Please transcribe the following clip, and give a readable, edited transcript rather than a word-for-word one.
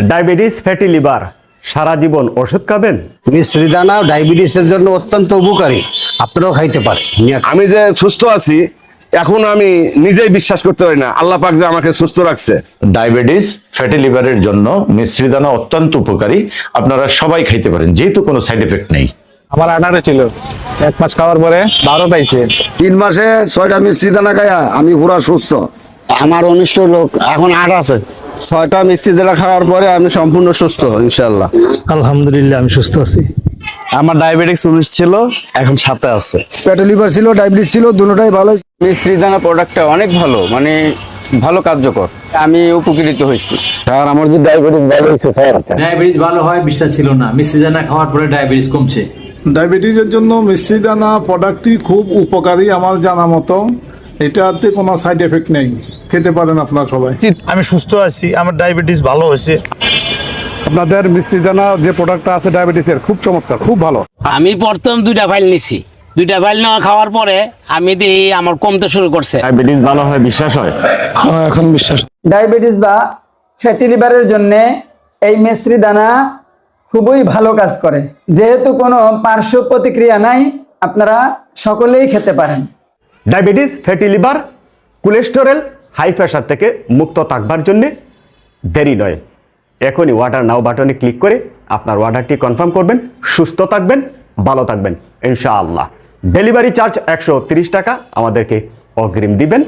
Diabetes, fatty liver, সারা জীবন ওষুধ খাবেন? মিশ্রি দানা ডায়াবেটিসের জন্য অত্যন্ত উপকারী, আপনারাও খাইতে পারেন। আমি যে সুস্থ আছি এখন আমি নিজেই বিশ্বাস করতে পারি না আল্লাহ পাক যে আমাকে সুস্থ রাখছে। ডায়াবেটিস, ফ্যাটি লিভারের জন্য মিশ্রি দানা অত্যন্ত উপকারী, আপনারা সবাই খাইতে পারেন যেহেতু কোনো সাইড এফেক্ট নেই। আমার 18 ছিল, 1 মাস খাওয়ার পরে 12 পাইছে। 3 মাসে 6টা মিষ্টি দানা খাইয়া আমি পুরা সুস্থ। আমার অনিষ্ট লোক এখন 8 আছে, 6টা মিষ্টি দানা খাওয়ার পরে আমি সম্পূর্ণ সুস্থ ইনশাআল্লাহ। আলহামদুলিল্লাহ আমি সুস্থ আছি। আমার ডায়াবেটিস 19 ছিল, এখন 7 আছে। ফ্যাটি লিভার ছিল, ডায়াবেটিস ছিল, দুটোটাই ভালো। মিশ্রি দানা প্রোডাক্টটা অনেক ভালো, মানে ভালো কার্যকর, আমি উপকৃত হয়েছি। স্যার আমার যে ডায়াবেটিস ভালো হয়েছে স্যার। ডায়াবেটিস ভালো হয় বিশ্বাস ছিল না, মিষ্টি দানা খাওয়ার পরে ডায়াবেটিস কমছে। ডায়াবেটিসের জন্য মিষ্টি দানা প্রোডাক্টটি খুব উপকারী আমার জানা মতো। এটাতে কোনো সাইড এফেক্ট নেই, খেতে পারেন আপনারা সবাই। আমি সুস্থ আছি, আমার ডায়াবেটিস ভালো হয়েছে। আপনাদের মিষ্টি দানা যে প্রোডাক্টটা আছে ডায়াবেটিসের খুব চমৎকার, খুব ভালো। আমি প্রথম 2টা ফাইল নিছি, 2টা ফাইল নেওয়া খাওয়ার পরে আমি দেখি আমার কমতে শুরু করছে। ডায়াবেটিস ভালো হয় বিশ্বাস হয়? এখন বিশ্বাস। ডায়াবেটিস বা ফ্যাটি লিভারের জন্য এই মিশ্রি দানা খুবই ভালো কাজ করে। যেহেতু কোনো পার্শ্ব প্রতিক্রিয়া নাই, আপনারা সকলেই খেতে পারেন। Diabetes, fatty liver, cholesterol, high pressure থেকে মুক্ত থাকবার জন্য দেরি নয়, এখনই অর্ডার নাও বাটনে ক্লিক করে আপনার অর্ডারটি কনফার্ম করবেন। সুস্থ থাকবেন, ভালো থাকবেন ইনশাআল্লাহ। ডেলিভারি চার্জ 130 টাকা আমাদেরকে অগ্রিম দিবেন।